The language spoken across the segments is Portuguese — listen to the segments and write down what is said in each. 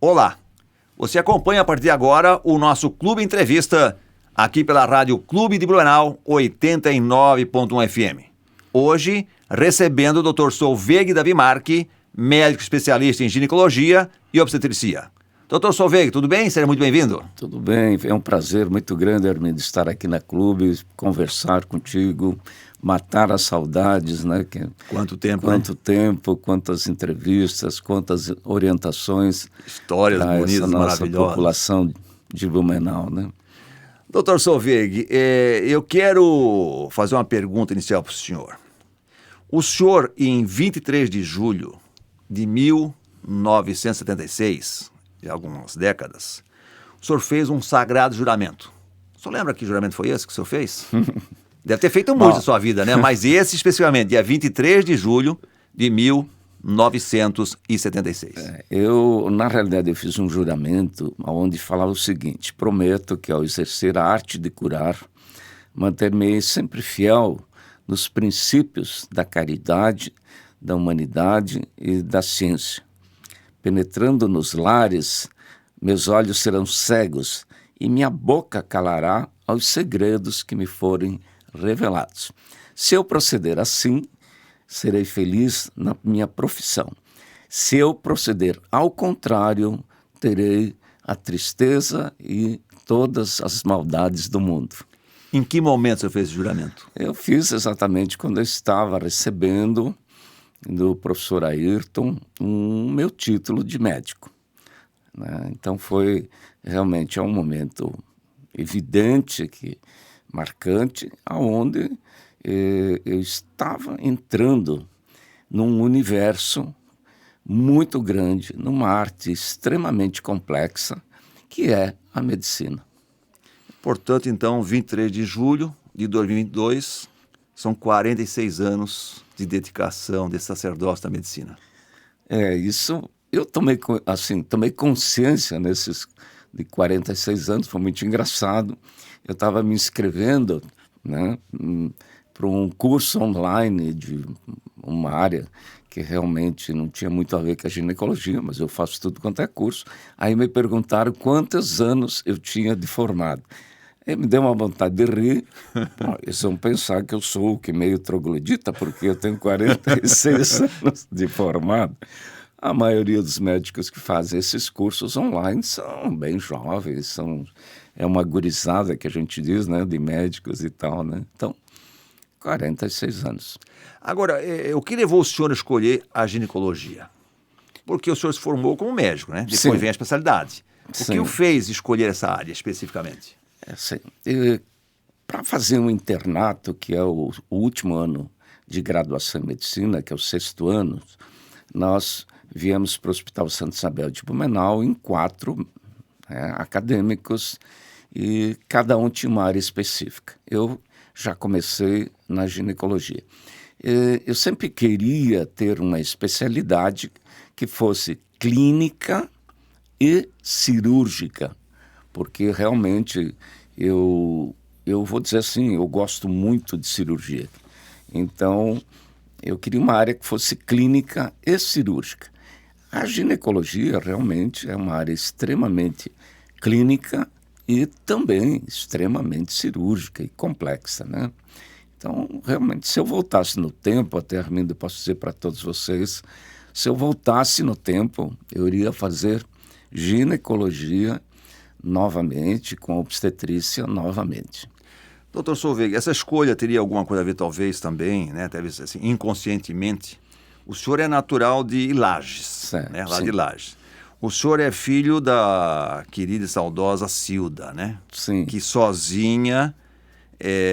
Olá, você acompanha a partir de agora o nosso Clube Entrevista aqui pela Rádio Clube de Blumenau 89.1 FM. Hoje, recebendo o Dr. Solveig Davi Marchi, médico especialista em ginecologia e obstetrícia. Dr. Solveig, tudo bem? Seja muito bem-vindo. Tudo bem, é um prazer muito grande, Armindo, estar aqui na Clube, conversar contigo, matar as saudades, né? Quanto tempo, quantas entrevistas, quantas orientações. Histórias bonitas, nossa maravilhosas. População de Blumenau, né? Dr. Solveig, eu quero fazer uma pergunta inicial para o senhor. O senhor, em 23 de julho de 1976, de algumas décadas, o senhor fez um sagrado juramento. O senhor lembra que juramento foi esse que o senhor fez? Deve ter feito muito na sua vida, né? Mas esse especificamente, dia 23 de julho de 1976. Na realidade, eu fiz um juramento onde falava o seguinte: prometo que ao exercer a arte de curar, manter-me sempre fiel nos princípios da caridade, da humanidade e da ciência. Penetrando nos lares, meus olhos serão cegos e minha boca calará aos segredos que me forem revelados. Se eu proceder assim, serei feliz na minha profissão. Se eu proceder ao contrário, terei a tristeza e todas as maldades do mundo. Em que momento você fez esse juramento? Eu fiz exatamente quando eu estava recebendo do professor Ayrton o meu título de médico, né? Então foi realmente um momento evidente, marcante, aonde eu estava entrando num universo muito grande, numa arte extremamente complexa, que é a medicina. Portanto, então, 23 de julho de 2022, são 46 anos de dedicação de sacerdócio da medicina. Isso eu tomei consciência nesses de 46 anos, foi muito engraçado. Eu estava me inscrevendo, né, para um curso online de uma área que realmente não tinha muito a ver com a ginecologia, mas eu faço tudo quanto é curso. Aí me perguntaram quantos anos eu tinha de formado. Aí me deu uma vontade de rir. Bom, eles vão pensar que eu sou meio troglodita, porque eu tenho 46 anos de formado. A maioria dos médicos que fazem esses cursos online são bem jovens, é uma gurizada que a gente diz, né, de médicos e tal, né? Então, 46 anos. Agora, o que levou o senhor a escolher a ginecologia? Porque o senhor se formou como médico, né? Depois Sim. vem a especialidade. O que o fez escolher essa área especificamente? Para fazer um internato, que é o último ano de graduação em medicina, que é o 6º ano, nós viemos para o Hospital Santa Isabel de Blumenau em 4 acadêmicos e cada um tinha uma área específica. Eu já comecei na ginecologia. Eu sempre queria ter uma especialidade que fosse clínica e cirúrgica, porque realmente eu vou dizer assim, eu gosto muito de cirurgia. Então, eu queria uma área que fosse clínica e cirúrgica. A ginecologia realmente é uma área extremamente clínica e também extremamente cirúrgica e complexa, né? Então, realmente, se eu voltasse no tempo, até, Armindo, posso dizer para todos vocês, se eu voltasse no tempo, eu iria fazer ginecologia novamente, com obstetrícia novamente. Doutor Solveig, essa escolha teria alguma coisa a ver, talvez, também, né? Talvez, assim, inconscientemente. O senhor é natural de Lages, né? Lá sim. de Lages. O senhor é filho da querida e saudosa Cilda, né? Sim. Que sozinha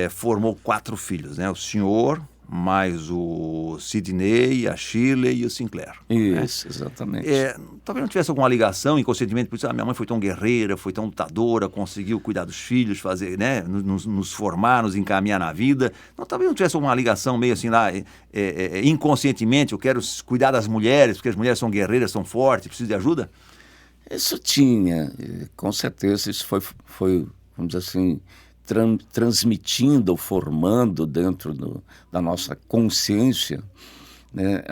formou 4 filhos, né? O senhor, mais o Sidney, a Shirley e o Sinclair. Isso, né? Exatamente. Talvez não tivesse alguma ligação inconscientemente, por isso minha mãe foi tão guerreira, foi tão lutadora, conseguiu cuidar dos filhos, fazer, né, nos formar, nos encaminhar na vida. Talvez não tivesse alguma ligação meio assim lá, inconscientemente, eu quero cuidar das mulheres, porque as mulheres são guerreiras, são fortes, precisam de ajuda? Isso tinha, com certeza isso foi vamos dizer assim, transmitindo, formando dentro da nossa consciência, né,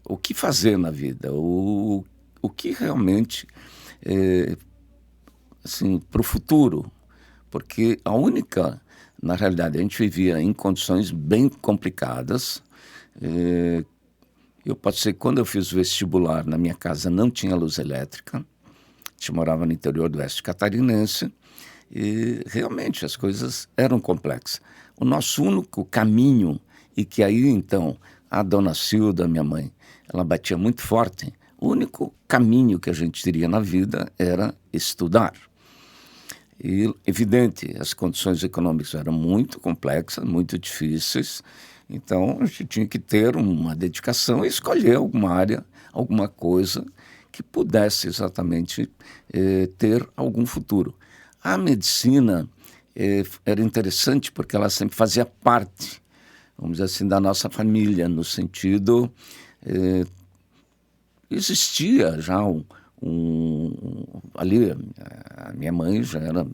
o que fazer na vida, o o que realmente, assim, para o futuro, porque na realidade, a gente vivia em condições bem complicadas. Eu posso dizer que quando eu fiz o vestibular, na minha casa não tinha luz elétrica, a gente morava no interior do oeste catarinense, e realmente as coisas eram complexas. O nosso único caminho, e que aí então a dona Cilda, minha mãe, ela batia muito forte, o único caminho que a gente teria na vida era estudar. E, evidente, as condições econômicas eram muito complexas, muito difíceis, então a gente tinha que ter uma dedicação e escolher alguma área, alguma coisa que pudesse exatamente ter algum futuro. A medicina era interessante porque ela sempre fazia parte, vamos dizer assim, da nossa família, no sentido... existia já ali, a minha mãe já era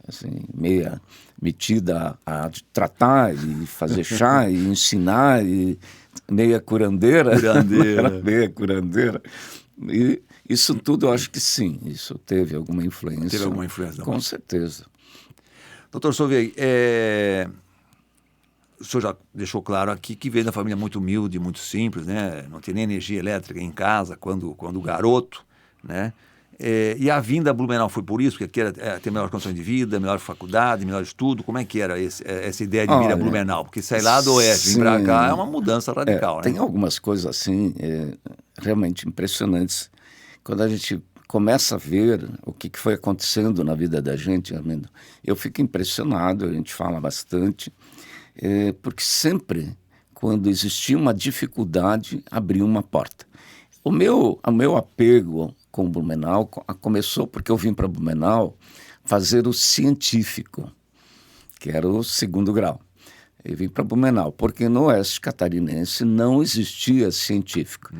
assim, meia metida a tratar e fazer chá e ensinar, e meia curandeira. Era meia curandeira. E isso tudo eu acho que sim, isso teve alguma influência. Teve alguma influência? Com certeza. Doutor Solveig, o senhor já deixou claro aqui que veio da família muito humilde, muito simples, né? Não tinha nem energia elétrica em casa quando garoto, né? E a vinda a Blumenau foi por isso, porque aqui era ter melhor condição de vida, melhor faculdade, melhor estudo. Como é que era essa ideia de vir a Blumenau? Porque sair lá do oeste, vir para cá, é uma mudança radical, né? Tem algumas coisas assim, realmente impressionantes. Quando a gente começa a ver o que foi acontecendo na vida da gente, eu fico impressionado, a gente fala bastante, porque sempre, quando existia uma dificuldade, abria uma porta. O meu apego com Blumenau começou porque eu vim para Blumenau fazer o científico, que era o 2º grau. Eu vim para Blumenau, porque no oeste catarinense não existia científico.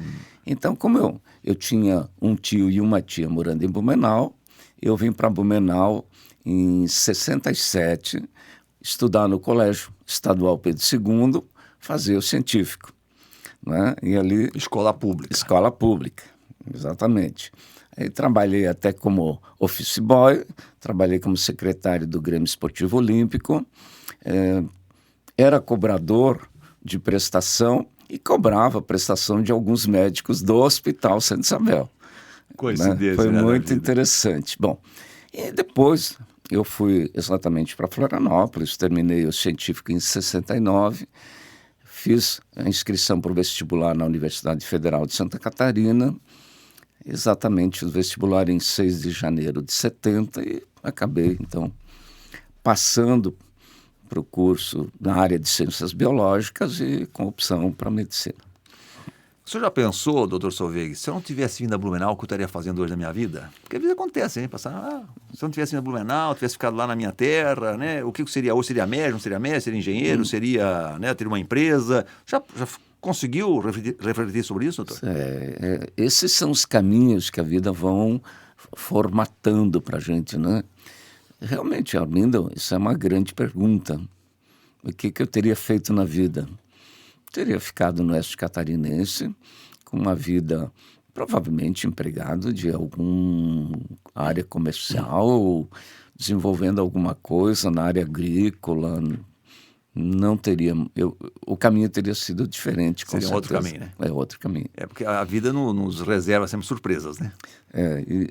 Então, como eu tinha um tio e uma tia morando em Blumenau, eu vim para Blumenau em 67, estudar no Colégio Estadual Pedro II, fazer o científico. Né? E ali... Escola pública. Escola pública, exatamente. Aí trabalhei até como office boy, trabalhei como secretário do Grêmio Esportivo Olímpico, era cobrador de prestação e cobrava prestação de alguns médicos do Hospital Santa Isabel. Coincidência, Foi né, muito interessante. Bom, e depois eu fui exatamente para Florianópolis, terminei o científico em 69, fiz a inscrição para o vestibular na Universidade Federal de Santa Catarina, exatamente o vestibular em 6 de janeiro de 70, e acabei, então, passando para o curso na área de ciências biológicas e com opção para medicina. O senhor já pensou, doutor Solveig, se eu não tivesse vindo a Blumenau, o que eu estaria fazendo hoje na minha vida? Porque a vida acontece, hein? Se eu não tivesse vindo a Blumenau, tivesse ficado lá na minha terra, né? O que seria? Ou seria médico, não seria médico, seria engenheiro, seria, né, ter uma empresa? Já conseguiu refletir sobre isso, doutor? Esses são os caminhos que a vida vão formatando para a gente, né? Realmente, Armindo, isso é uma grande pergunta. O que eu teria feito na vida? Teria ficado no oeste catarinense, com uma vida provavelmente empregado de alguma área comercial, desenvolvendo alguma coisa na área agrícola. Não teria... o caminho teria sido diferente, com certeza. Outro caminho, né? É outro caminho. É porque a vida nos reserva sempre surpresas, né?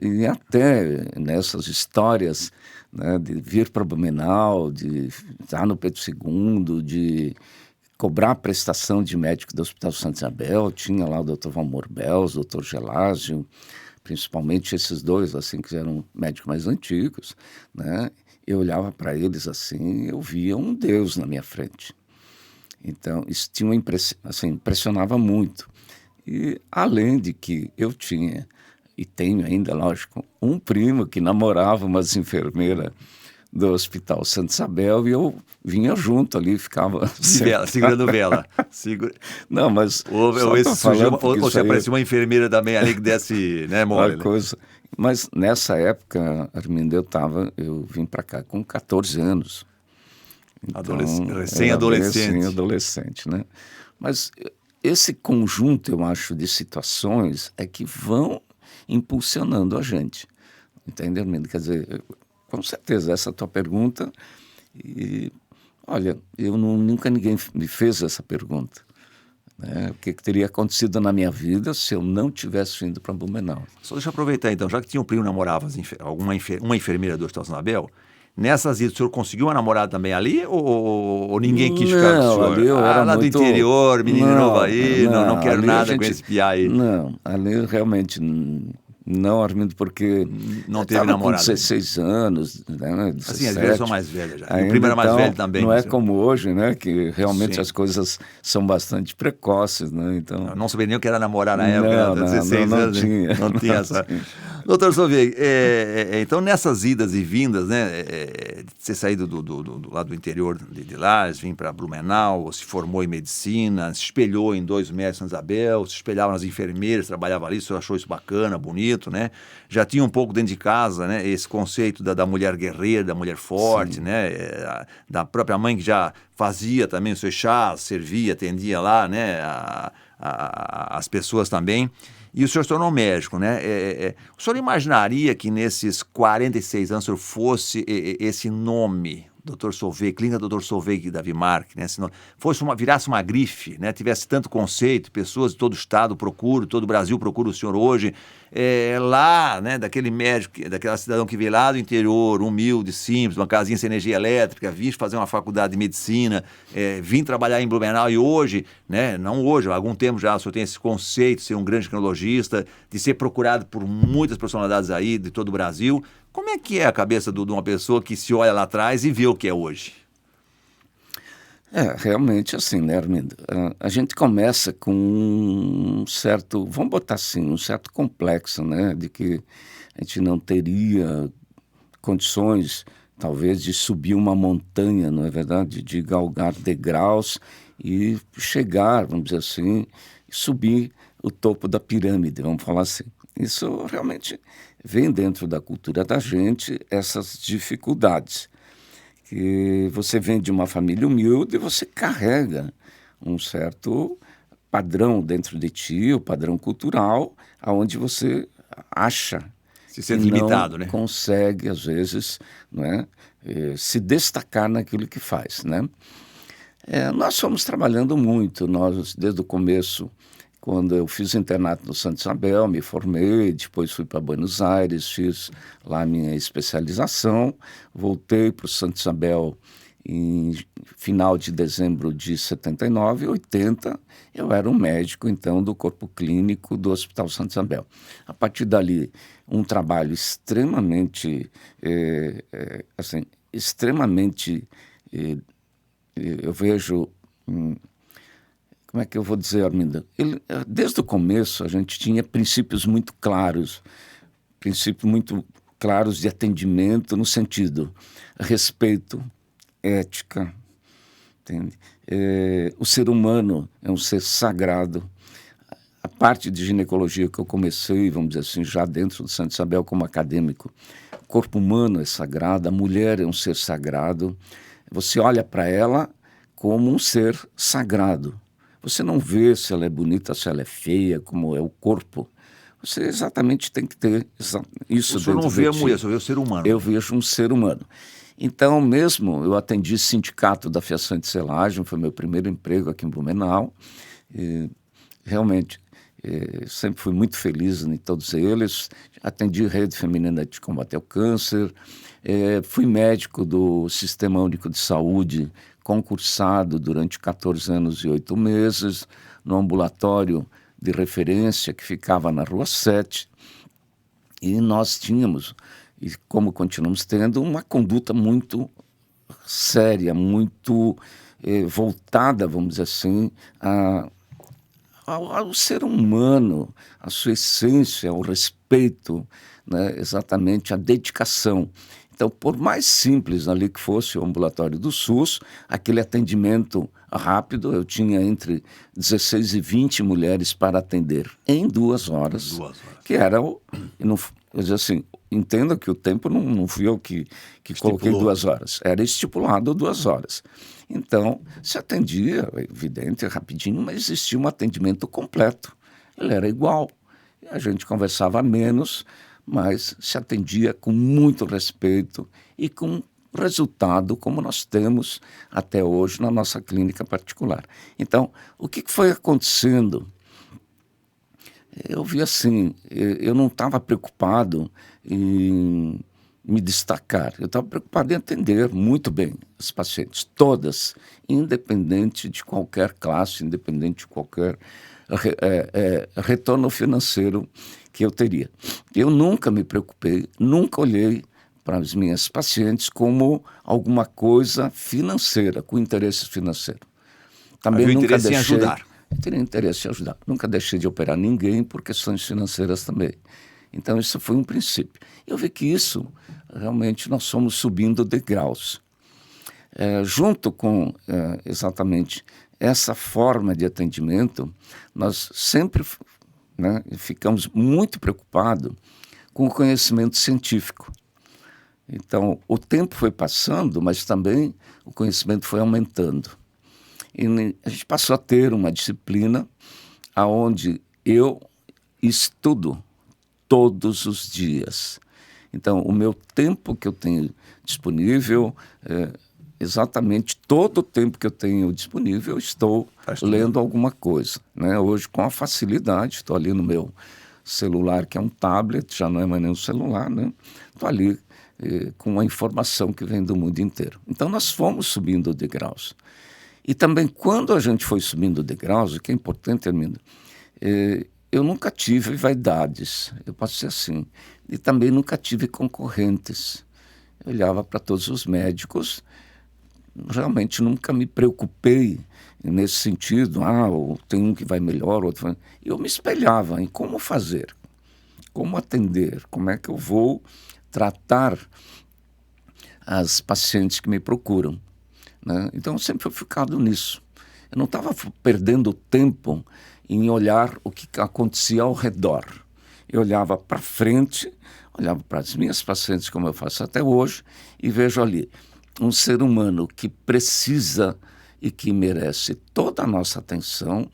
E até nessas histórias, né, de vir para Blumenau, de estar no Pedro II, de cobrar a prestação de médico do Hospital Santa Isabel, tinha lá o Dr. Valmor Belz, o Dr. Gelásio, principalmente esses dois, assim, que eram médicos mais antigos, né? Eu olhava para eles assim, eu via um Deus na minha frente. Então, isso tinha impressionava muito. E além de que eu tinha, e tenho ainda, lógico, um primo que namorava umas enfermeiras do Hospital Santa Isabel, e eu vinha junto ali, ficava... segurando vela. Não, mas... Ou se aparecia uma enfermeira também ali que desse, né, mole. Coisa. Mas nessa época, Armindo, eu vim para cá com 14 anos. Então, recém-adolescente, né? Mas esse conjunto, eu acho, de situações é que vão impulsionando a gente. Entendeu, Armindo? Quer dizer, com certeza, essa tua pergunta... E, olha, nunca ninguém me fez essa pergunta. Né? O que teria acontecido na minha vida se eu não tivesse ido para Blumenau? Só deixa eu aproveitar então, já que tinha um primo que namorava uma enfermeira do Hospital São Abel, nessas idas o senhor conseguiu uma namorada também ali ou ninguém quis ficar com o senhor? Ali eu era lá muito... do interior, menino novo aí, não quero nada com esse piá aí. Não, ali realmente... Não, Armindo, porque não teve namorada. Com 16 anos, né, 17. Assim, às vezes eu sou mais velho já. Ainda, o primo era mais então, velho também. Não é como hoje, né? Que realmente Sim. as coisas são bastante precoces, né? Então... Eu não sabia nem o que era namorar na época, 16 anos. Não tinha essa... Doutor Solveig, então nessas idas e vindas, né? Você sair do lado do interior de Lages, vir para Blumenau, se formou em medicina, se espelhou em 2 médicos em Santa Isabel, se espelhava nas enfermeiras, trabalhava ali, o senhor achou isso bacana, bonito, né? Já tinha um pouco dentro de casa, né? Esse conceito da mulher guerreira, da mulher forte, sim, né? Da própria mãe que já fazia também os seus chás, servia, atendia lá, né? As pessoas também. E o senhor se tornou médico, né? O senhor imaginaria que nesses 46 anos o senhor fosse esse nome, Dr. Solveig, Clínica Dr. Solveig da Vimark, né? Se não, virasse uma grife, né? Tivesse tanto conceito, pessoas de todo o estado procuram, todo o Brasil procura o senhor hoje, lá, né? Daquele médico, daquela cidadão que veio lá do interior, humilde, simples, uma casinha sem energia elétrica, vim fazer uma faculdade de medicina, vim trabalhar em Blumenau e hoje, né? Não hoje, há algum tempo já o senhor tem esse conceito de ser um grande tecnologista, de ser procurado por muitas personalidades aí de todo o Brasil. Como é que é a cabeça de uma pessoa que se olha lá atrás e vê o que é hoje? Realmente assim, né, Armindo? A gente começa com um certo, vamos botar assim, um certo complexo, né, de que a gente não teria condições, talvez, de subir uma montanha, não é verdade? De galgar degraus e chegar, vamos dizer assim, subir o topo da pirâmide, vamos falar assim. Isso realmente vem dentro da cultura da gente, essas dificuldades. Que você vem de uma família humilde e você carrega um certo padrão dentro de ti, o padrão cultural, aonde você acha se sente limitado, né? Consegue, às vezes, não é, se destacar naquilo que faz, né? Nós fomos trabalhando muito, nós desde o começo, quando eu fiz internato no Santa Isabel, me formei, depois fui para Buenos Aires, fiz lá a minha especialização, voltei para o Santa Isabel em final de dezembro de 79, 80, eu era um médico, então, do corpo clínico do Hospital Santa Isabel. A partir dali, um trabalho extremamente, eu vejo... Como é que eu vou dizer, Armindo? Desde o começo, a gente tinha princípios muito claros de atendimento no sentido respeito, ética, entende? O ser humano é um ser sagrado. A parte de ginecologia que eu comecei, vamos dizer assim, já dentro do Santa Isabel como acadêmico, o corpo humano é sagrado, a mulher é um ser sagrado. Você olha para ela como um ser sagrado. Você não vê se ela é bonita, se ela é feia, como é o corpo. Você exatamente tem que ter isso dentro de ti. O senhor não vê a mulher, o senhor vê o ser humano. Eu vejo um ser humano. Então, mesmo, eu atendi sindicato da fiação de selagem, foi meu primeiro emprego aqui em Blumenau. E, realmente, sempre fui muito feliz em todos eles. Atendi Rede Feminina de Combate ao Câncer. Fui médico do Sistema Único de Saúde, concursado durante 14 anos e 8 meses, no ambulatório de referência que ficava na Rua 7. E nós tínhamos, e como continuamos tendo, uma conduta muito séria, muito voltada, vamos dizer assim, ao ser humano, à sua essência, ao respeito, né, exatamente à dedicação. Então, por mais simples ali que fosse o ambulatório do SUS, aquele atendimento rápido, eu tinha entre 16 e 20 mulheres para atender em 2 horas. 2 horas. Que era o... Quer dizer assim, entenda que o tempo não fui eu que coloquei 2 horas. Era estipulado 2 horas. Então, se atendia, evidente, rapidinho, mas existia um atendimento completo. Ele era igual. A gente conversava menos, mas se atendia com muito respeito e com resultado como nós temos até hoje na nossa clínica particular. Então, o que foi acontecendo? Eu vi assim, eu não estava preocupado em me destacar, eu estava preocupado em atender muito bem as pacientes, todas, independente de qualquer classe, independente de qualquer retorno financeiro que eu teria. Eu nunca me preocupei, nunca olhei para as minhas pacientes como alguma coisa financeira, com interesse financeiro. Também nunca interesse em ajudar. Eu teria interesse em ajudar. Nunca deixei de operar ninguém por questões financeiras também. Então, isso foi um princípio. Eu vi que isso, realmente, nós fomos subindo degraus. Junto com, exatamente, essa forma de atendimento, nós sempre ficamos muito preocupados com o conhecimento científico. Então, o tempo foi passando, mas também o conhecimento foi aumentando. E a gente passou a ter uma disciplina onde eu estudo todos os dias. Então, o meu tempo que eu tenho disponível, exatamente todo o tempo que eu tenho disponível, eu estou lendo alguma coisa. Né? Hoje, com a facilidade, estou ali no meu celular, que é um tablet, já não é mais nem um celular, né? Estou ali com a informação que vem do mundo inteiro. Então, nós fomos subindo degraus. E também, quando a gente foi subindo degraus, o que é importante, Armindo, eu nunca tive vaidades, eu posso ser assim, e também nunca tive concorrentes. Eu olhava para todos os médicos, realmente nunca me preocupei nesse sentido, tem um que vai melhor, outro vai... Eu me espelhava em como fazer, como atender, como é que eu vou tratar as pacientes que me procuram. Né? Então, eu sempre fui focado nisso. Eu não estava perdendo tempo em olhar o que acontecia ao redor. Eu olhava para frente, olhava para as minhas pacientes, como eu faço até hoje, e vejo ali um ser humano que precisa e que merece toda a nossa atenção.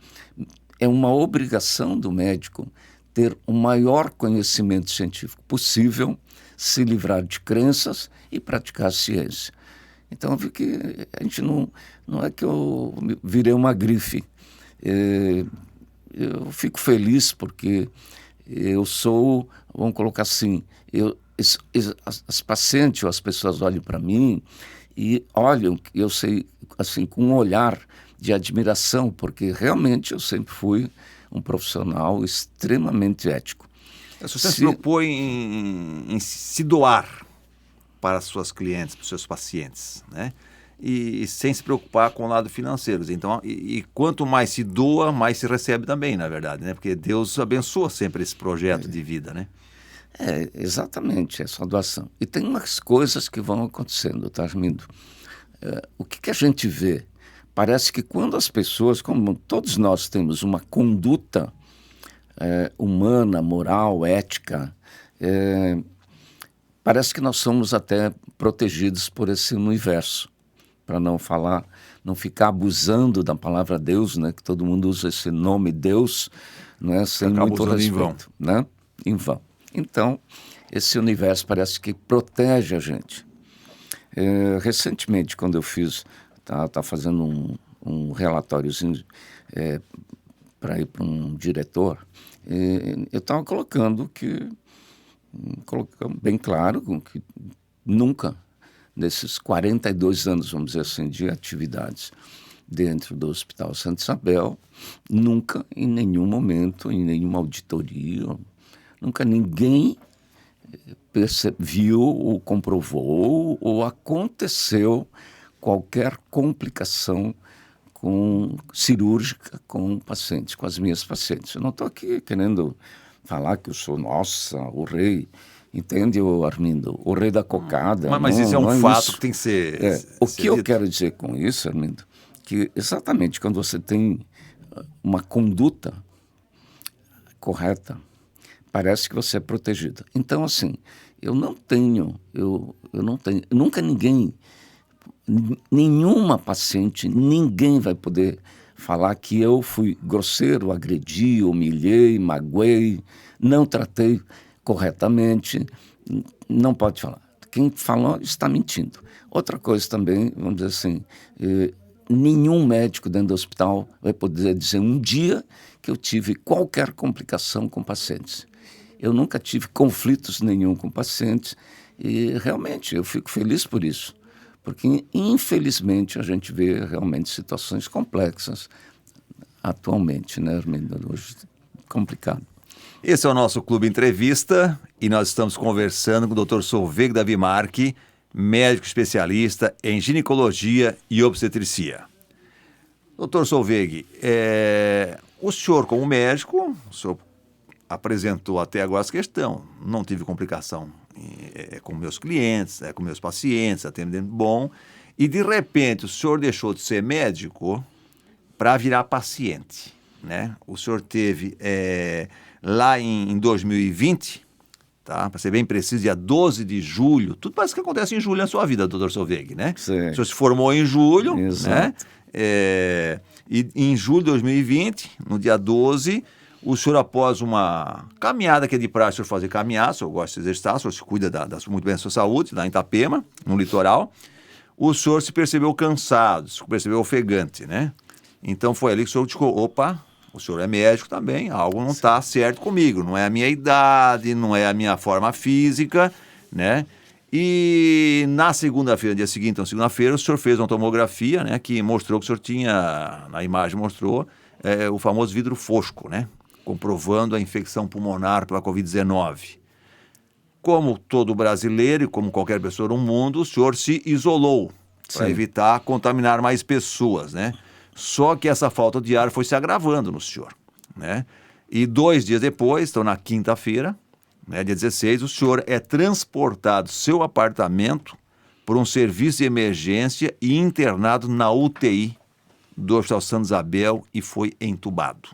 É uma obrigação do médico ter o maior conhecimento científico possível, se livrar de crenças e praticar a ciência. Então, eu vi que a gente não é que eu virei uma grife. Eu fico feliz porque eu sou, vamos colocar assim, as pacientes ou as pessoas olham para mim e olham, eu sei, assim, com um olhar de admiração, porque realmente eu sempre fui um profissional extremamente ético. Você se propõe em se doar para as suas clientes, para os seus pacientes, né? E sem se preocupar com o lado financeiro. Então, e quanto mais se doa, mais se recebe também, na verdade, né? Porque Deus abençoa sempre esse projeto de vida, né? Exatamente, essa doação. E tem umas coisas que vão acontecendo, tá, Armindo? O que a gente vê? Parece que quando as pessoas, como todos nós temos uma conduta humana, moral, ética, parece que nós somos até protegidos por esse universo, para não ficar abusando da palavra Deus, né? Que todo mundo usa esse nome Deus, né? Sem muito respeito, né? Em vão. Então, esse universo parece que protege a gente. Recentemente, quando eu tá fazendo um relatóriozinho para ir para um diretor, eu estava colocando bem claro que nunca, nesses 42 anos, vamos dizer assim, de atividades dentro do Hospital Santa Isabel, nunca, em nenhum momento, em nenhuma auditoria, nunca ninguém viu ou comprovou ou aconteceu qualquer complicação cirúrgica com pacientes, com as minhas pacientes. Eu não estou aqui querendo falar que eu sou, o rei, entende, Armindo? O rei da cocada. Mas isso é um fato que tem que ser... O que eu quero dizer com isso, Armindo, que exatamente quando você tem uma conduta correta, parece que você é protegido. Então, assim, eu não tenho, nunca nenhuma paciente, ninguém vai poder falar que eu fui grosseiro, agredi, humilhei, magoei, não tratei corretamente, não pode falar. Quem falou está mentindo. Outra coisa também, vamos dizer assim, nenhum médico dentro do hospital vai poder dizer um dia que eu tive qualquer complicação com pacientes. Eu nunca tive conflitos nenhum com pacientes e realmente eu fico feliz por isso, porque infelizmente a gente vê realmente situações complexas atualmente, né, Armindo? Hoje complicado. Esse é o nosso Clube Entrevista e nós estamos conversando com o Dr. Solveig Davi Marchi, médico especialista em ginecologia e obstetricia. Dr. Solveig, o senhor como médico, o senhor apresentou até agora essa questão, não tive complicação com meus clientes, com meus pacientes, atendendo bom, e de repente o senhor deixou de ser médico para virar paciente, né? O senhor teve lá em 2020, tá? Para ser bem preciso, dia 12 de julho, tudo parece que acontece em julho na sua vida, doutor Solveig, né? Sim. O senhor se formou em julho, Exato. né? E em julho de 2020, no dia 12, o senhor, após uma caminhada que é de praxe, o senhor fazer caminhar, o senhor gosta de se exercitar, o senhor se cuida muito bem da sua saúde, lá em Itapema, no litoral, o senhor se percebeu cansado, se percebeu ofegante, né? Então foi ali que o senhor ficou, opa, o senhor é médico também, algo não está certo comigo, não é a minha idade, não é a minha forma física, né? E na segunda-feira, dia seguinte, então segunda-feira, o senhor fez uma tomografia, né, que mostrou que o senhor tinha, na imagem mostrou, o famoso vidro fosco, né? Comprovando a infecção pulmonar pela Covid-19. Como todo brasileiro e como qualquer pessoa no mundo, o senhor se isolou para evitar contaminar mais pessoas, né? Só que essa falta de ar foi se agravando no senhor, né? E 2 dias depois, então na quinta-feira, né, dia 16, o senhor é transportado seu apartamento por um serviço de emergência e internado na UTI do Hospital Santa Isabel e foi entubado.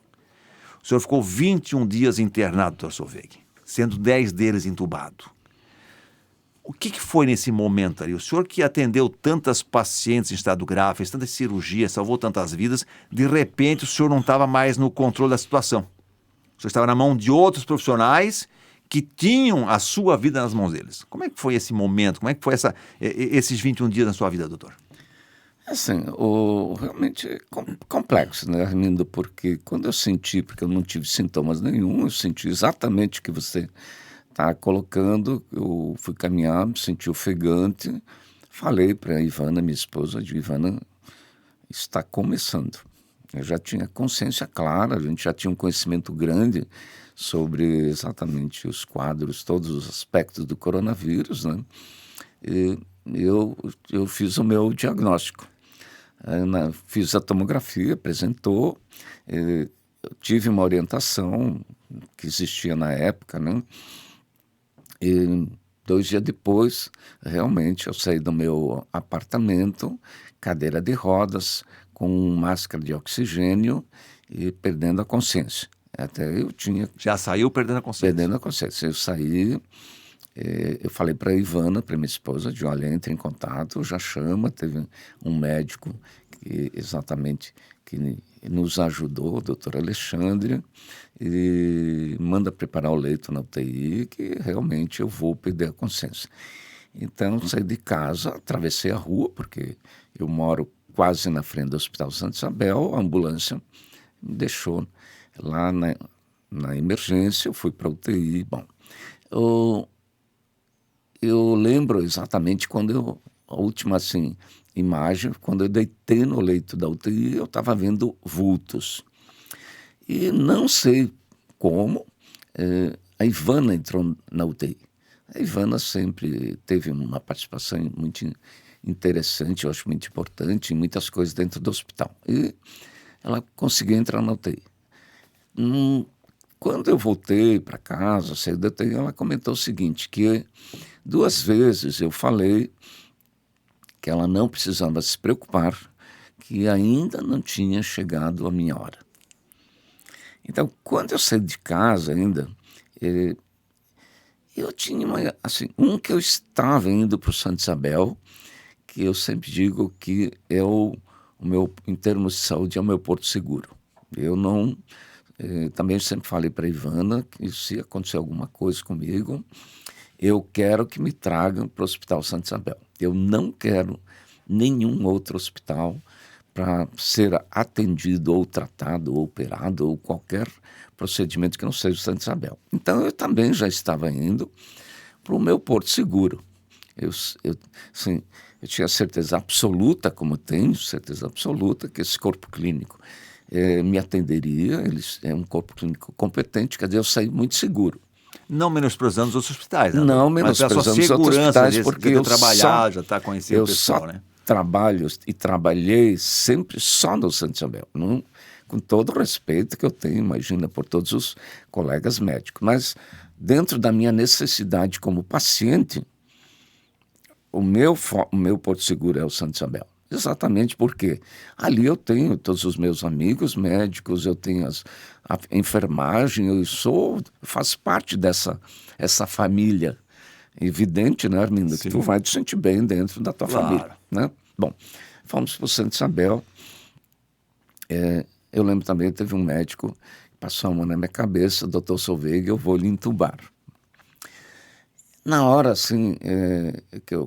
O senhor ficou 21 dias internado, doutor Solveig, sendo 10 deles entubado. O que foi nesse momento ali? O senhor que atendeu tantas pacientes em estado grave, fez tantas cirurgias, salvou tantas vidas, de repente o senhor não estava mais no controle da situação. O senhor estava na mão de outros profissionais que tinham a sua vida nas mãos deles. Como é que foi esse momento? Como é que foi esses 21 dias na sua vida, doutor? Assim, realmente é complexo, né, Armindo? Porque quando eu senti, porque eu não tive sintomas nenhum, eu senti exatamente o que você está colocando, eu fui caminhar, me senti ofegante, falei para a Ivana, minha esposa, Ivana, está começando. Eu já tinha consciência clara, a gente já tinha um conhecimento grande sobre exatamente os quadros, todos os aspectos do coronavírus, né? E eu fiz o meu diagnóstico. Fiz a tomografia, apresentou, eu tive uma orientação que existia na época, né? E 2 dias depois, realmente, eu saí do meu apartamento, cadeira de rodas, com máscara de oxigênio e perdendo a consciência. Até eu tinha... Já saiu perdendo a consciência? Perdendo a consciência. Eu saí, eu falei para a Ivana, para minha esposa, de olha, entre em contato, já chama, teve um médico que nos ajudou, o doutor Alexandre, e manda preparar o leito na UTI, que realmente eu vou perder a consciência. Então, saí de casa, atravessei a rua, porque eu moro quase na frente do Hospital Santa Isabel, a ambulância me deixou lá na emergência, eu fui para a UTI. Bom, eu lembro exatamente a última imagem, quando eu deitei no leito da UTI, eu estava vendo vultos. E não sei como, a Ivana entrou na UTI. A Ivana sempre teve uma participação muito interessante, eu acho muito importante, em muitas coisas dentro do hospital. E ela conseguiu entrar na UTI. Quando eu voltei para casa, saí da UTI, ela comentou o seguinte, que 2 vezes eu falei que ela não precisava se preocupar, que ainda não tinha chegado a minha hora. Então, quando eu saí de casa ainda, eu tinha que eu estava indo para o Santa Isabel, que eu sempre digo que é o em termos de saúde, é o meu porto seguro. Eu não... também sempre falei para a Ivana que se acontecer alguma coisa comigo, eu quero que me tragam para o Hospital Santa Isabel. Eu não quero nenhum outro hospital para ser atendido ou tratado ou operado ou qualquer procedimento que não seja o Santa Isabel. Então eu também já estava indo para o meu porto seguro. Sim, eu tinha certeza absoluta, como tenho certeza absoluta, que esse corpo clínico me atenderia, é um corpo clínico competente, quer dizer, eu saí muito seguro. Não menosprezando os outros hospitais, né? Não Mas a sua menosprezando os outros segurança hospitais, de porque ter eu trabalhado, já está conhecendo o pessoal, né? trabalho e trabalhei sempre só no Santa Isabel, com todo o respeito que eu tenho, imagina, por todos os colegas médicos. Mas dentro da minha necessidade como paciente, o meu porto seguro é o Santa Isabel. Exatamente porque ali eu tenho todos os meus amigos médicos, eu tenho a enfermagem, faço parte essa família. Evidente, né, Armindo, que tu vai te sentir bem dentro da tua família, né? Bom, fomos para o Santa Isabel. Eu lembro também, teve um médico que passou a mão na minha cabeça, doutor Solveig, eu vou lhe entubar. Na hora, assim,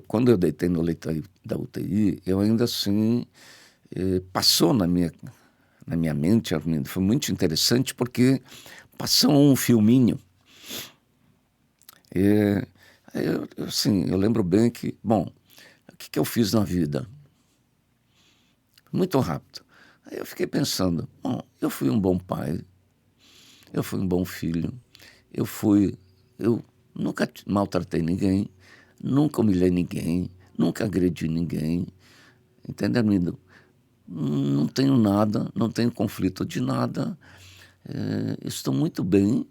quando eu deitei no leito da UTI, eu ainda assim, passou na minha mente, Armindo, foi muito interessante porque passou um filminho. Eu lembro bem que, bom, o que eu fiz na vida? Muito rápido. Aí eu fiquei pensando, bom, eu fui um bom pai, eu fui um bom filho, eu nunca maltratei ninguém, nunca humilhei ninguém, nunca agredi ninguém, entendeu, amigo? Não tenho nada, não tenho conflito de nada, estou muito bem,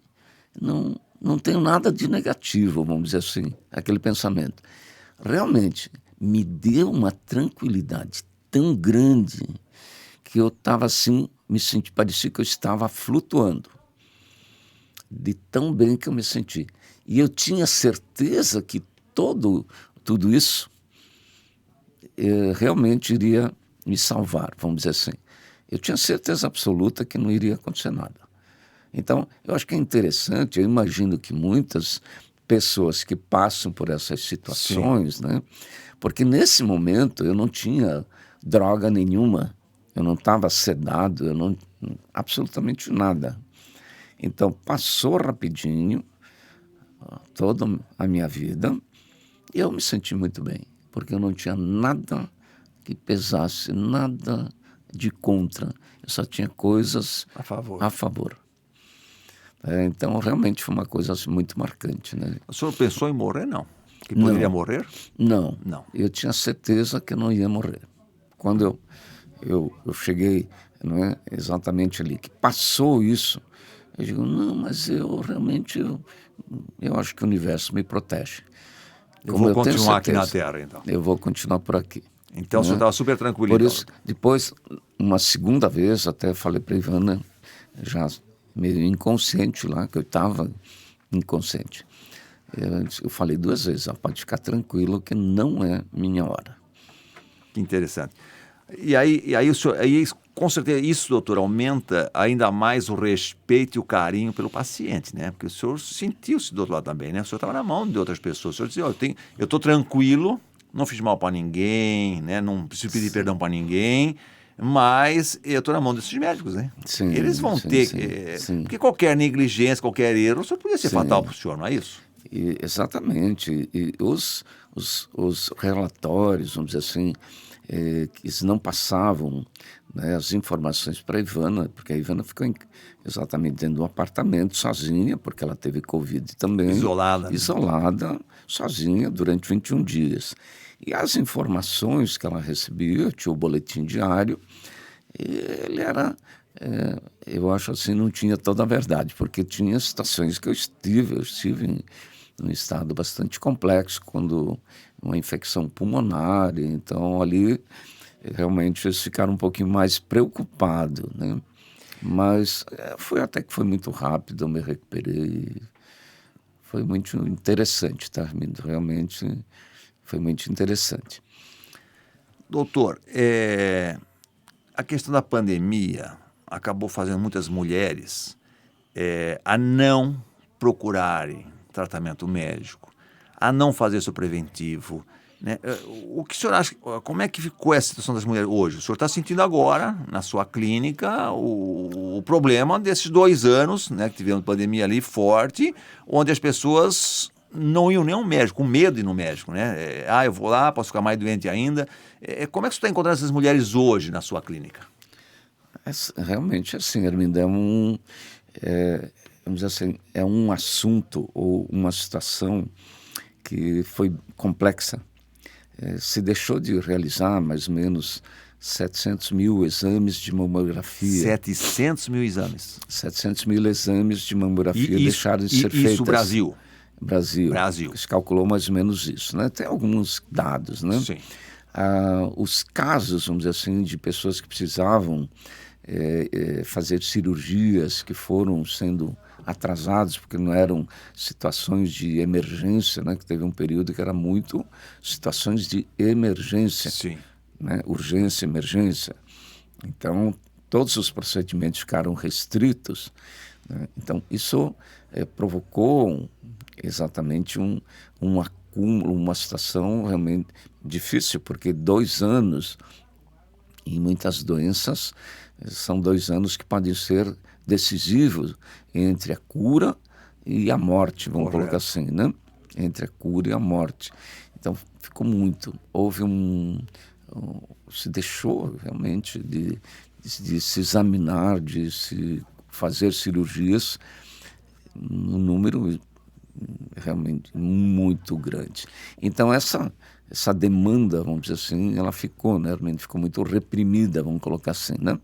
não tenho nada de negativo, vamos dizer assim, aquele pensamento. Realmente me deu uma tranquilidade tão grande que eu estava assim, parecia que eu estava flutuando, de tão bem que eu me senti. E eu tinha certeza que tudo isso realmente iria me salvar, vamos dizer assim. Eu tinha certeza absoluta que não iria acontecer nada. Então, eu acho que é interessante, eu imagino que muitas pessoas que passam por essas situações, né? Porque nesse momento eu não tinha droga nenhuma, eu não estava sedado, absolutamente nada. Então, passou rapidinho toda a minha vida e eu me senti muito bem, porque eu não tinha nada que pesasse, nada de contra, eu só tinha coisas a favor. Então, realmente foi uma coisa assim, muito marcante, né? O senhor pensou em morrer, não? Que poderia morrer? Não. Eu tinha certeza que eu não ia morrer. Quando eu cheguei, não é, exatamente ali, que passou isso, eu digo, não, mas eu realmente, eu acho que o universo me protege. Eu vou continuar aqui na Terra, então. Eu vou continuar por aqui. Então, o senhor estava super tranquilo. Por isso, depois, uma segunda vez, até falei para a Ivana, já meio inconsciente lá, que eu estava inconsciente. Eu falei 2 vezes, pode ficar tranquilo que não é minha hora. Que interessante. E aí, o senhor, com certeza, isso, doutor, aumenta ainda mais o respeito e o carinho pelo paciente, né? Porque o senhor sentiu-se do outro lado também, né? O senhor estava na mão de outras pessoas. O senhor dizia, eu estou tranquilo, não fiz mal para ninguém, né? Não preciso pedir perdão para ninguém, mas eu estou na mão desses médicos, né? Sim, eles vão ter... Porque qualquer negligência, qualquer erro, o senhor podia ser fatal para o senhor, não é isso? Exatamente. E os relatórios, vamos dizer assim, que não passavam, né, as informações para a Ivana, porque a Ivana ficou exatamente dentro de um apartamento sozinha, porque ela teve Covid também. Isolada. Né? Isolada, sozinha, durante 21 dias. E as informações que ela recebia, tinha o boletim diário, ele era... eu acho assim, não tinha toda a verdade, porque tinha situações que eu estive num estado bastante complexo, quando uma infecção pulmonar, então ali realmente eles ficaram um pouquinho mais preocupados, né? Mas até que foi muito rápido, eu me recuperei, foi muito interessante, tá, Armindo? Realmente foi muito interessante. Doutor, a questão da pandemia acabou fazendo muitas mulheres a não procurarem tratamento médico, a não fazer seu preventivo, né? O que o senhor acha, como é que ficou essa situação das mulheres hoje? O senhor está sentindo agora, na sua clínica, o problema desses 2 anos, né, que tivemos pandemia ali forte, onde as pessoas não iam nem ao médico, com medo de ir no médico, né? Eu vou lá, posso ficar mais doente ainda. Como é que você está encontrando essas mulheres hoje na sua clínica? Realmente, assim, Armindo, vamos dizer assim, é um assunto ou uma situação que foi complexa. Se deixou de realizar mais ou menos 700 mil exames de mamografia. 700 mil exames. 700 mil exames de mamografia deixaram de ser feitos. Isso, Brasil? Brasil. Se calculou mais ou menos isso, né? Tem alguns dados, né? Sim. Os casos, vamos dizer assim, de pessoas que precisavam fazer cirurgias que foram sendo atrasados porque não eram situações de emergência, né? Que teve um período que era muito situações de emergência, sim, né? Urgência, emergência. Então, todos os procedimentos ficaram restritos, né? Então, isso provocou exatamente um acúmulo, uma situação realmente difícil, porque 2 anos, em muitas doenças, são 2 anos que podem ser decisivos entre a cura e a morte, vamos colocar assim, né? Entre a cura e a morte. Então, ficou muito. Se deixou realmente de se examinar, de se fazer cirurgias, um número realmente muito grande. Então, essa demanda, vamos dizer assim, ela ficou, né? Realmente ficou muito reprimida, vamos colocar assim, né?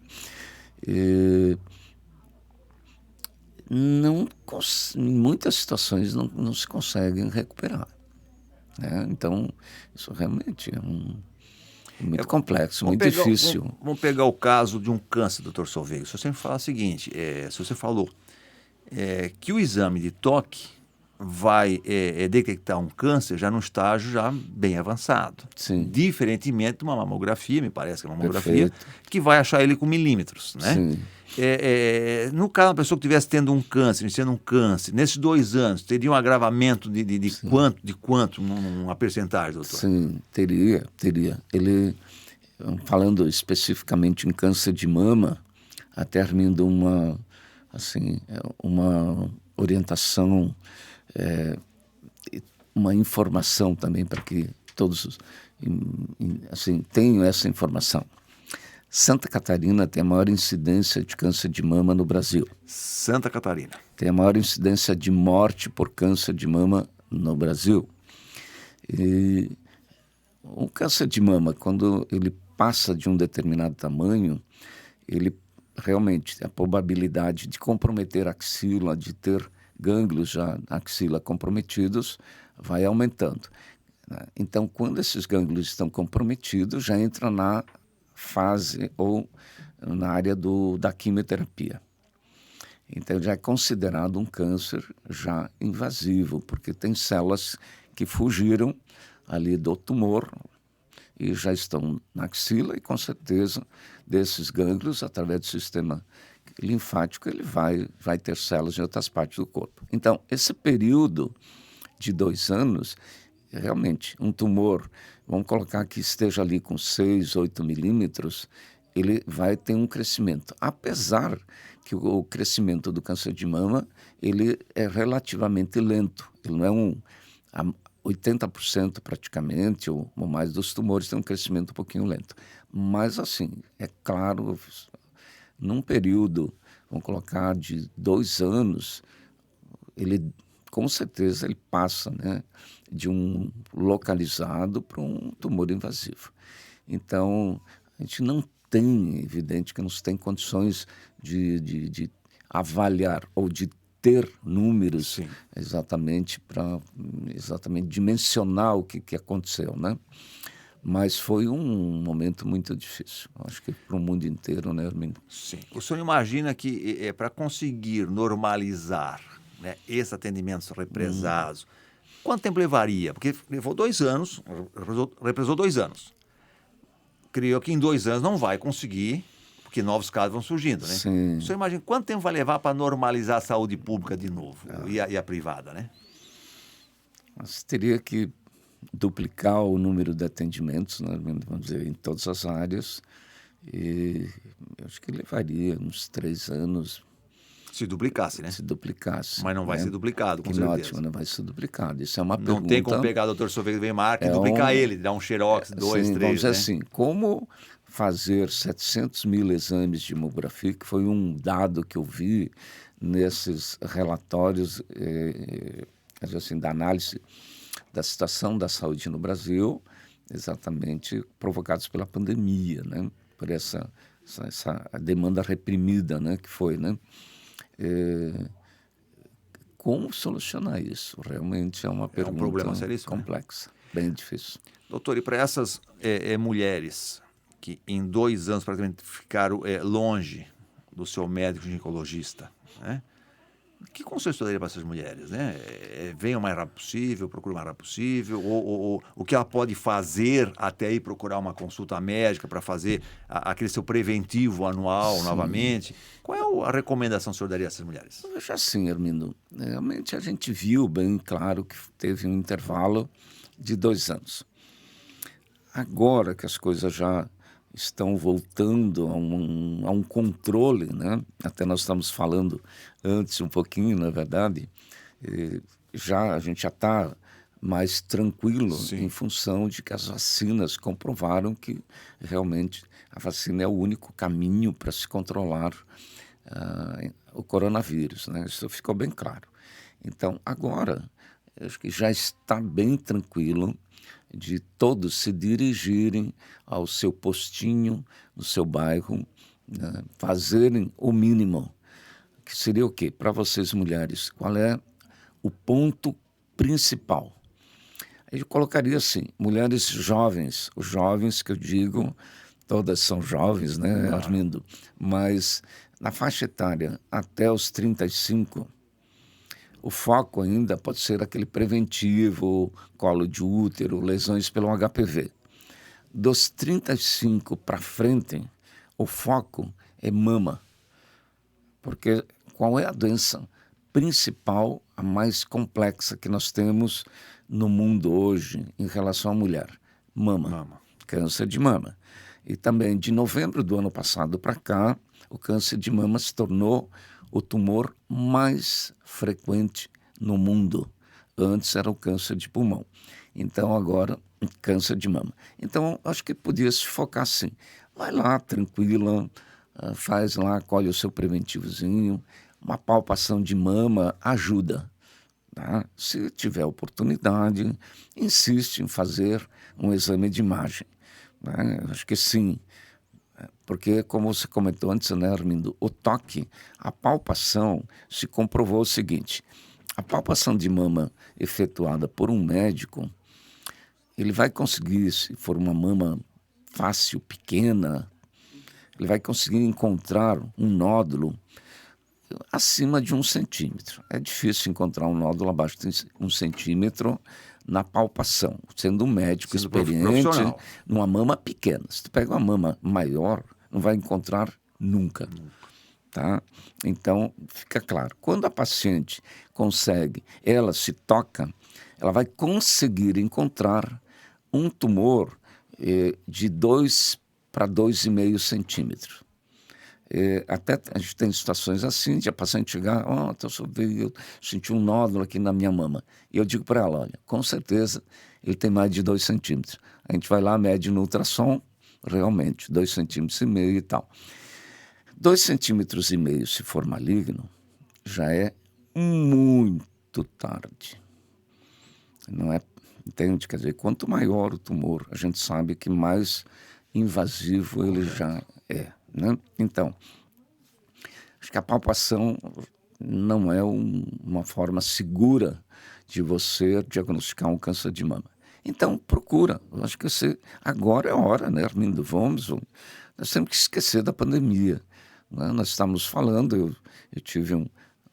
Em muitas situações não se conseguem recuperar, né? Então, isso realmente é muito complexo, muito difícil. Vamos pegar o caso de um câncer, doutor Solveig. Se você sempre fala o seguinte, se você falou que o exame de toque vai detectar um câncer já num estágio já bem avançado. Sim. Diferentemente de uma mamografia, me parece que é uma mamografia, Perfeito. que vai achar ele com milímetros, né? Sim. No caso, uma pessoa que estivesse tendo um câncer, iniciando um câncer, nesses 2 anos, teria um agravamento de quanto numa percentagem, doutor? Sim, teria. Ele, falando especificamente em câncer de mama, até armando uma orientação, uma informação também para que todos tenham essa informação. Santa Catarina tem a maior incidência de câncer de mama no Brasil. Santa Catarina. Tem a maior incidência de morte por câncer de mama no Brasil. E o câncer de mama, quando ele passa de um determinado tamanho, ele realmente, a probabilidade de comprometer a axila, de ter gânglios já na axila comprometidos, vai aumentando. Então, quando esses gânglios estão comprometidos, já entra na fase ou na área da quimioterapia. Então, já é considerado um câncer já invasivo, porque tem células que fugiram ali do tumor e já estão na axila e, com certeza, desses gânglios, através do sistema linfático, ele vai ter células em outras partes do corpo. Então, esse período de 2 anos, realmente, um tumor, vamos colocar que esteja ali com 6, 8 milímetros, ele vai ter um crescimento. Apesar que o crescimento do câncer de mama, ele é relativamente lento. Ele não é 80% praticamente, ou mais dos tumores, tem um crescimento um pouquinho lento. Mas, assim, é claro, num período, vamos colocar, de 2 anos, ele, com certeza, ele passa, né, de um localizado para um tumor invasivo. Então, a gente não tem, evidente que não se tem condições de avaliar ou de ter números. Sim. Exatamente para dimensionar o que aconteceu, né? Mas foi um momento muito difícil, acho que para o mundo inteiro, né, Armindo? Sim. O senhor imagina que para conseguir normalizar, né, esses atendimentos represados, quanto tempo levaria? Porque levou 2 anos, represou 2 anos. Creio que em 2 anos não vai conseguir porque novos casos vão surgindo, né? Sim. O senhor imagina quanto tempo vai levar para normalizar a saúde pública de novo e a privada, né? Mas teria que duplicar o número de atendimentos, né, vamos dizer, em todas as áreas, e eu acho que levaria uns 3 anos. Se duplicasse, né? Se duplicasse. Mas não vai ser duplicado, com que certeza. Ótimo, não vai ser duplicado. Isso é uma Não pergunta... tem como pegar o Dr. Silveira Weimar e duplicar ele, dar um xerox, 2, 3, vamos dizer né? assim, como fazer 700 mil exames de hemografia, que foi um dado que eu vi nesses relatórios assim, da análise da situação da saúde no Brasil, exatamente provocados pela pandemia, né? Por essa demanda reprimida, né? Que foi, né? Como solucionar isso? Realmente é uma pergunta problema seríssimo, complexa, bem difícil. Doutor, e para essas mulheres que em 2 anos praticamente ficaram longe do seu médico ginecologista, né? Que conselho você daria para essas mulheres, né? Venha o mais rápido possível, procure o mais rápido possível, ou o que ela pode fazer até ir procurar uma consulta médica para fazer aquele seu preventivo anual novamente. Qual é a recomendação que o senhor daria a essas mulheres? Eu acho assim, Armindo, realmente a gente viu bem claro que teve um intervalo de 2 anos. Agora que as coisas já estão voltando a um controle, né? Até nós estamos falando antes um pouquinho, na verdade, a gente já está mais tranquilo. Sim. Em função de que as vacinas comprovaram que realmente a vacina é o único caminho para se controlar o coronavírus, né? Isso ficou bem claro. Então, agora, eu acho que já está bem tranquilo de todos se dirigirem ao seu postinho, no seu bairro, né, fazerem o mínimo. Que seria o quê? Para vocês mulheres, qual é o ponto principal? Eu colocaria assim, mulheres jovens, os jovens que eu digo, todas são jovens, né, Armindo? Mas na faixa etária até os 35, o foco ainda pode ser aquele preventivo, colo de útero, lesões pelo HPV. Dos 35 para frente, o foco é mama. Porque qual é a doença principal, a mais complexa que nós temos no mundo hoje em relação à mulher? Mama. Câncer de mama. E também de novembro do ano passado para cá, o câncer de mama se tornou o tumor mais frequente no mundo. Antes era o câncer de pulmão. Então, agora, câncer de mama. Então, acho que podia se focar assim. Vai lá, tranquila, faz lá, colhe o seu preventivozinho. Uma palpação de mama ajuda. Tá? Se tiver oportunidade, insiste em fazer um exame de imagem. Né? Acho que sim. Porque, como você comentou antes, né, Armindo, o toque, a palpação, se comprovou o seguinte: a palpação de mama efetuada por um médico, ele vai conseguir, se for uma mama fácil, pequena, ele vai conseguir encontrar um nódulo acima de 1 centímetro. É difícil encontrar um nódulo abaixo de 1 centímetro na palpação, sendo um médico experiente numa mama pequena. Se tu pega uma mama maior, não vai encontrar nunca. Tá? Então, fica claro, quando a paciente consegue, ela se toca, ela vai conseguir encontrar um tumor de 2 para 2,5 centímetros. Até a gente tem situações assim, de a paciente chegar, eu senti um nódulo aqui na minha mama. E eu digo para ela, olha, com certeza ele tem mais de 2 centímetros. A gente vai lá, mede no ultrassom, realmente, 2,5 centímetros e tal. 2,5 centímetros, se for maligno, já é muito tarde. Não é, entende? Quer dizer, quanto maior o tumor, a gente sabe que mais invasivo ele já é. Né? Então, acho que a palpação não é uma forma segura de você diagnosticar um câncer de mama. Então, procura. Eu acho que agora é a hora, né, Armindo? Nós temos que esquecer da pandemia. Né? Nós estamos falando, eu tive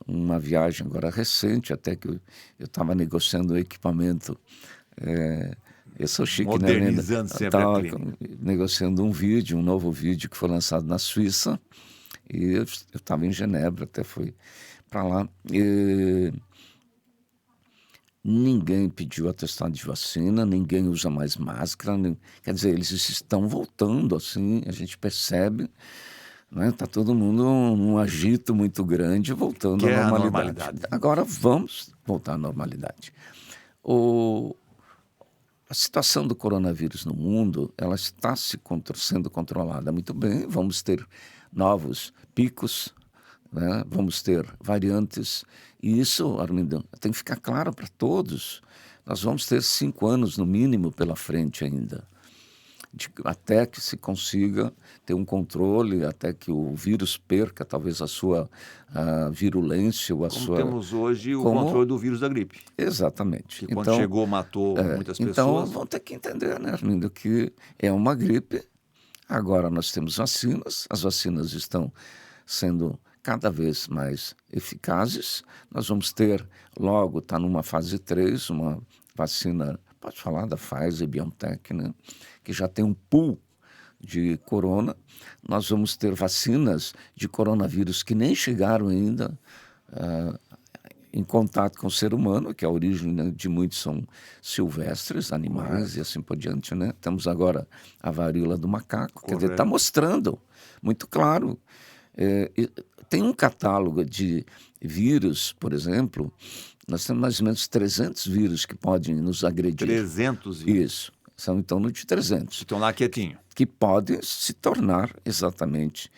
uma viagem agora recente, até que eu estava negociando o equipamento Eu sou chique, modernizando né? sempre a clínica. Negociando um novo vídeo que foi lançado na Suíça. E eu estava em Genebra, até fui para lá. E ninguém pediu atestado de vacina, ninguém usa mais máscara. Quer dizer, eles estão voltando, assim, a gente percebe, né? Tá todo mundo num agito muito grande, voltando Que à é a normalidade. normalidade. Agora vamos voltar à normalidade. A situação do coronavírus no mundo, ela está sendo controlada muito bem. Vamos ter novos picos, né? Vamos ter variantes. E isso, Armindo, tem que ficar claro para todos. Nós vamos ter 5 anos, no mínimo, pela frente ainda. Até que se consiga ter um controle, até que o vírus perca talvez a sua virulência ou a Como sua... temos hoje o controle do vírus da gripe. Exatamente. Que quando chegou, matou muitas então, pessoas. vão ter que entender, né, Armindo, que é uma gripe. Agora nós temos vacinas, as vacinas estão sendo cada vez mais eficazes. Nós vamos ter, logo, está numa fase 3, uma vacina, pode falar da Pfizer, BioNTech, né, que já tem um pool de corona. Nós vamos ter vacinas de coronavírus que nem chegaram ainda em contato com o ser humano, que a origem, né, de muitos são silvestres, animais e assim por diante, né? Temos agora a varíola do macaco, quer dizer, está mostrando muito claro. Tem um catálogo de vírus, por exemplo, nós temos mais ou menos 300 vírus que podem nos agredir. 300 vírus? Isso, são em torno de 300. Estão lá quietinho. Que podem se tornar exatamente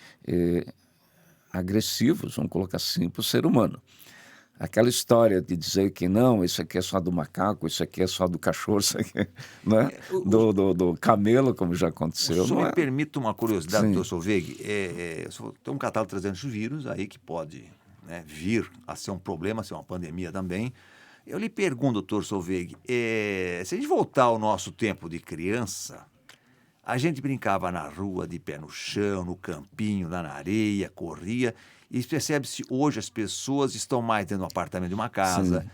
agressivos, vamos colocar assim, para o ser humano. Aquela história de dizer que não, isso aqui é só do macaco, isso aqui é só do cachorro, isso aqui, né? Do camelo, como já aconteceu. O senhor me permite uma curiosidade, doutor Solveig? Tem um catálogo de 300 vírus aí que pode, né, vir a ser um problema, a ser uma pandemia também. Eu lhe pergunto, doutor Solveig, se a gente voltar ao nosso tempo de criança, a gente brincava na rua, de pé no chão, no campinho, lá na areia, corria. E percebe-se hoje as pessoas estão mais dentro do apartamento de uma casa,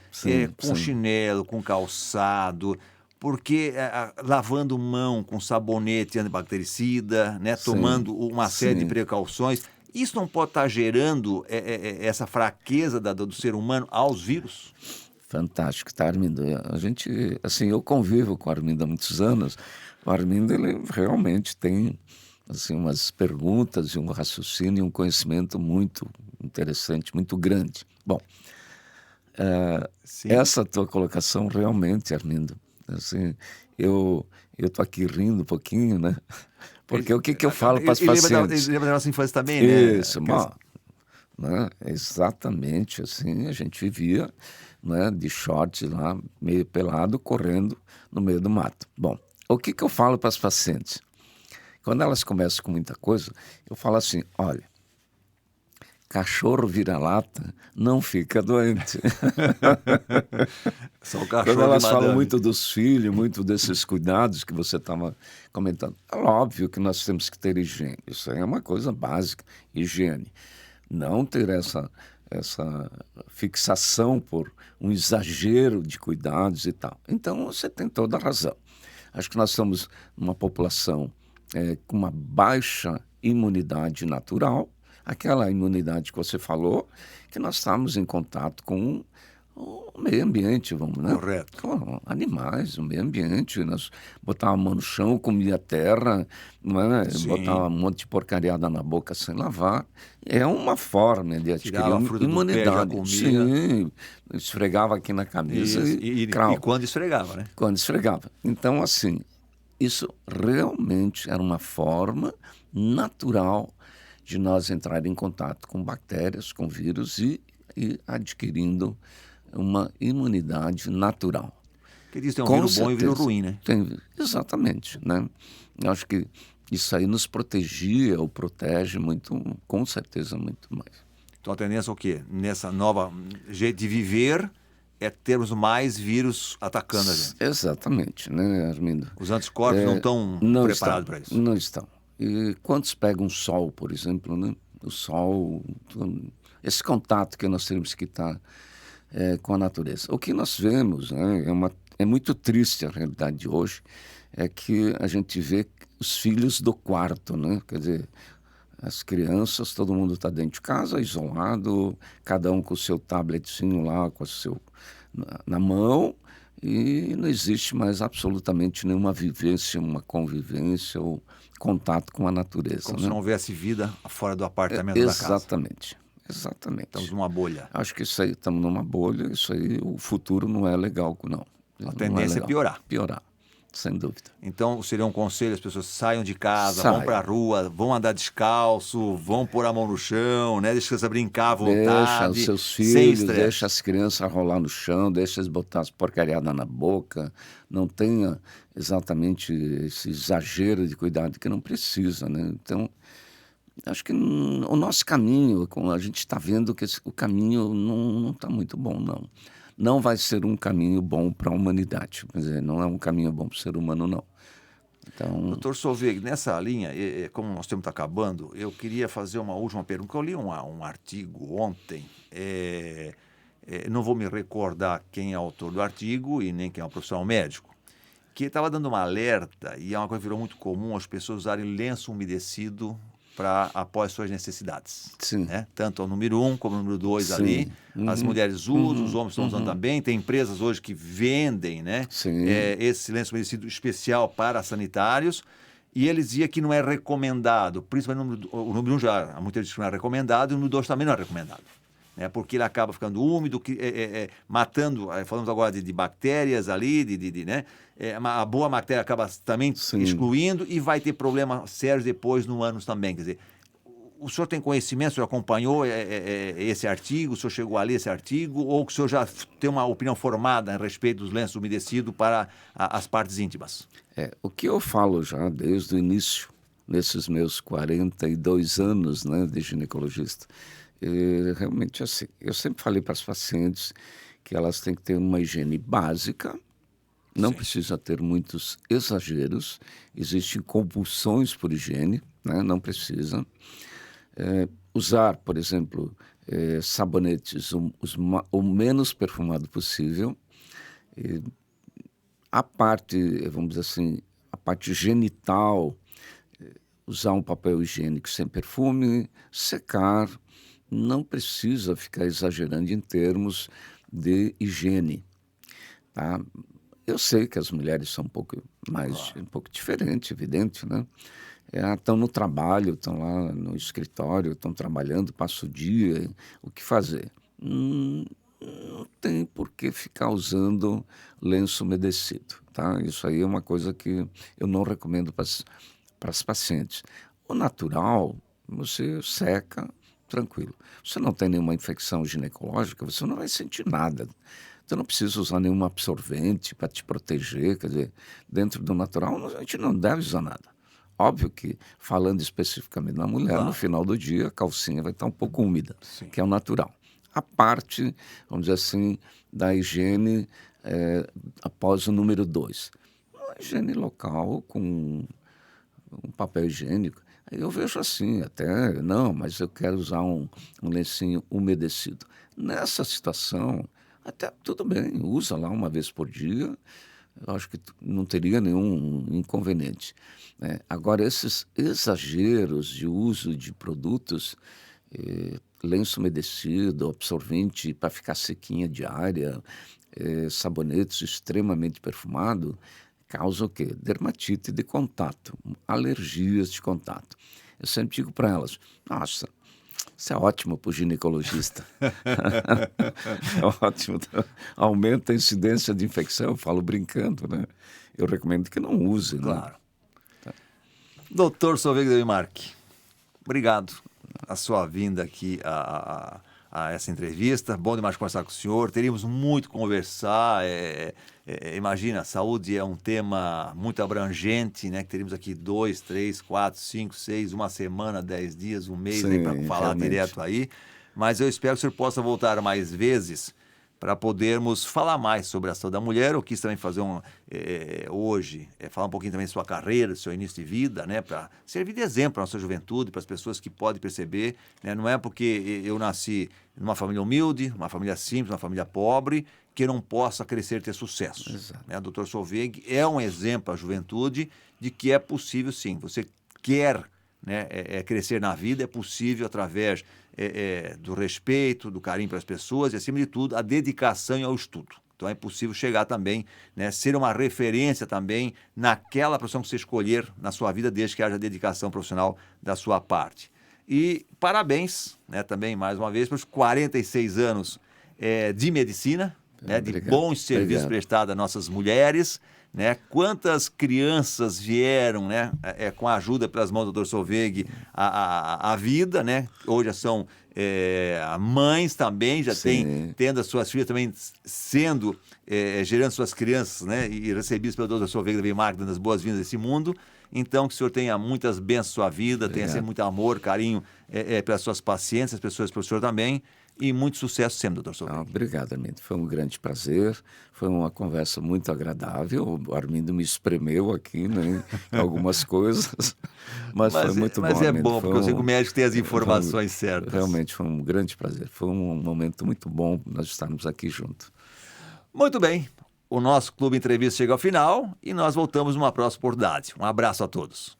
com chinelo, com calçado, porque lavando mão com sabonete antibactericida, né, tomando uma série de precauções. Isso não pode estar gerando essa fraqueza do ser humano aos vírus? Fantástico, tá, Armindo? A gente, assim, eu convivo com o Armindo há muitos anos. O Armindo, ele realmente tem, assim, umas perguntas e um raciocínio e um conhecimento muito interessante, muito grande. Bom, essa tua colocação realmente, Armindo, assim, eu estou aqui rindo um pouquinho, né? Porque o que eu falo para as pacientes? Lembra da nossa infância também, né? Isso, né? Exatamente, assim, a gente vivia, né, de shorts lá, meio pelado, correndo no meio do mato. Bom, o que eu falo para as pacientes? Quando elas começam com muita coisa, eu falo assim, olha, cachorro vira-lata não fica doente. Só o cachorro. Quando elas falam muito dos filhos, muito desses cuidados que você estava comentando, é óbvio que nós temos que ter higiene. Isso aí é uma coisa básica, higiene. Não ter essa fixação por um exagero de cuidados e tal. Então, você tem toda a razão. Acho que nós estamos numa população com uma baixa imunidade natural, aquela imunidade que você falou, que nós estamos em contato com o meio ambiente, vamos, né? Correto. Com animais, o meio ambiente. Nós botávamos a mão no chão, comia terra, não é? Botava um monte de porcariada na boca sem lavar. É uma forma de adquirir imunidade. Sim, esfregava aqui na camisa e quando esfregava, né? Quando esfregava. Então, assim, isso realmente era uma forma natural de nós entrar em contato com bactérias, com vírus e adquirindo uma imunidade natural. Que diz que tem um vírus bom e um vírus ruim, né? Exatamente, né? Eu acho que isso aí nos protegia ou protege muito, com certeza, muito mais. Então a tendência é o quê? Nessa nova jeito de viver é termos mais vírus atacando a gente. Exatamente, né, Armindo? Os anticorpos não estão preparados para isso. Não estão. E quantos pegam sol, por exemplo, né? O sol, esse contato que nós temos que estar com a natureza. O que nós vemos, né, é muito triste a realidade de hoje, é que a gente vê os filhos do quarto, né? Quer dizer, as crianças, todo mundo está dentro de casa, isolado, cada um com o seu tabletzinho lá, com o seu na mão, e não existe mais absolutamente nenhuma vivência, uma convivência ou contato com a natureza. Como né? se não houvesse vida fora do apartamento da casa. Exatamente. Estamos numa bolha. Acho que isso aí, estamos numa bolha, isso aí, o futuro não é legal, não. A tendência é piorar. Piorar, sem dúvida. Então, seria um conselho, as pessoas saiam de casa, vão para a rua, vão andar descalço, vão pôr a mão no chão, né? Deixa a criança brincar à vontade. Deixa os seus filhos, deixa as crianças rolar no chão, deixa eles botar as porcariadas na boca. Não tenha exatamente esse exagero de cuidado que não precisa, né? Então, acho que o nosso caminho, a gente está vendo que o caminho não está muito bom, não. Não vai ser um caminho bom para a humanidade. Quer dizer, não é um caminho bom para o ser humano, não. Então... Doutor Solveig, nessa linha, como nosso tempo está acabando, eu queria fazer uma última pergunta. Eu li um artigo ontem, não vou me recordar quem é o autor do artigo e nem quem é o profissional médico, que estava dando uma alerta, e é uma coisa que virou muito comum, as pessoas usarem lenço umedecido para após suas necessidades. Sim. Né? Tanto o número 1 como o número 2 ali. As mulheres usam, os homens estão usando também. Tem empresas hoje que vendem, né? Esse lenço umedecido especial para sanitários. E eles diziam que não é recomendado, principalmente o número 1 já, muita gente diz que não é recomendado, e o número 2 também não é recomendado. Né, porque ele acaba ficando úmido, matando, falamos agora de bactérias ali, né, a boa bactéria acaba também excluindo e vai ter problema sério depois no ânus também. Quer dizer, o senhor tem conhecimento, o senhor acompanhou esse artigo, o senhor chegou a ler esse artigo, ou o senhor já tem uma opinião formada a respeito dos lenços umedecidos para as partes íntimas? O que eu falo já desde o início, nesses meus 42 anos, né, de ginecologista, realmente assim, eu sempre falei para as pacientes que elas têm que ter uma higiene básica, não precisa ter muitos exageros, existem compulsões por higiene, né? Não precisa. Usar, por exemplo, sabonetes o menos perfumado possível. A parte, vamos dizer assim, a parte genital, usar um papel higiênico sem perfume, secar. Não precisa ficar exagerando em termos de higiene, tá? Eu sei que as mulheres são um pouco diferente, evidente, né? Estão no trabalho, estão lá no escritório, estão trabalhando, passam o dia, o que fazer? Não tem por que ficar usando lenço umedecido, tá? Isso aí é uma coisa que eu não recomendo para as pacientes. O natural, você seca, tranquilo. Você não tem nenhuma infecção ginecológica, você não vai sentir nada. Você não precisa usar nenhum absorvente para te proteger. Quer dizer, dentro do natural, a gente não deve usar nada. Óbvio que, falando especificamente na mulher, no final do dia, a calcinha vai estar um pouco úmida, que é o natural. A parte, vamos dizer assim, da higiene após o número 2. Uma higiene local com um papel higiênico. Eu vejo assim, até, não, mas eu quero usar um lencinho umedecido. Nessa situação, até tudo bem, usa lá uma vez por dia, eu acho que não teria nenhum inconveniente. Né? Agora, esses exageros de uso de produtos, lenço umedecido, absorvente para ficar sequinha diária, sabonetes extremamente perfumados, causa o quê? Dermatite de contato, alergias de contato. Eu sempre digo para elas, nossa, isso é ótimo para o ginecologista. É ótimo. Aumenta a incidência de infecção, eu falo brincando, né? Eu recomendo que não use. Claro. Né? Tá. Doutor Solveig Demarque, obrigado a sua vinda aqui a essa entrevista. Bom demais conversar com o senhor. Teríamos muito a conversar. Imagina, saúde é um tema muito abrangente, né? Que teríamos aqui 2, 3, 4, 5, 6, uma semana, 10 dias, um mês para falar realmente direto aí. Mas eu espero que o senhor possa voltar mais vezes para podermos falar mais sobre a saúde da mulher. Eu quis também fazer hoje, falar um pouquinho também da sua carreira, do seu início de vida, né, para servir de exemplo para a nossa juventude, para as pessoas que podem perceber, né, não é porque eu nasci numa família humilde, uma família simples, uma família pobre, que eu não possa crescer e ter sucesso. Né? O Dr. Solveig é um exemplo à juventude de que é possível sim. Você quer, né, crescer na vida, é possível através do respeito, do carinho para as pessoas e, acima de tudo, a dedicação ao estudo. Então é possível chegar também, né, ser uma referência também naquela profissão que você escolher na sua vida, desde que haja dedicação profissional da sua parte. E parabéns, né, também mais uma vez, pelos 46 anos de medicina, né, de bons serviços prestados às nossas mulheres, né? Quantas crianças vieram, né, com a ajuda pelas mãos do Dr. Solveig à vida, né? Hoje já são mães também, já tendo as suas filhas também sendo, gerando suas crianças, né, e recebidas pelo Dr. Solveig da Veimark, dando as boas-vindas a esse mundo. Então, que o senhor tenha muitas bênçãos na sua vida, tenha sempre muito amor, carinho pelas suas pacientes, as pessoas para o senhor também, e muito sucesso sempre, Dr. Solveig. Obrigado, Armindo. Foi um grande prazer, foi uma conversa muito agradável. O Armindo me espremeu aqui, né, em algumas coisas, mas foi muito bom. Mas é bom, porque eu sei que o médico tem as informações certas. Realmente foi um grande prazer, foi um momento muito bom nós estarmos aqui juntos. Muito bem. O nosso Clube Entrevista chega ao final e nós voltamos numa próxima oportunidade. Um abraço a todos.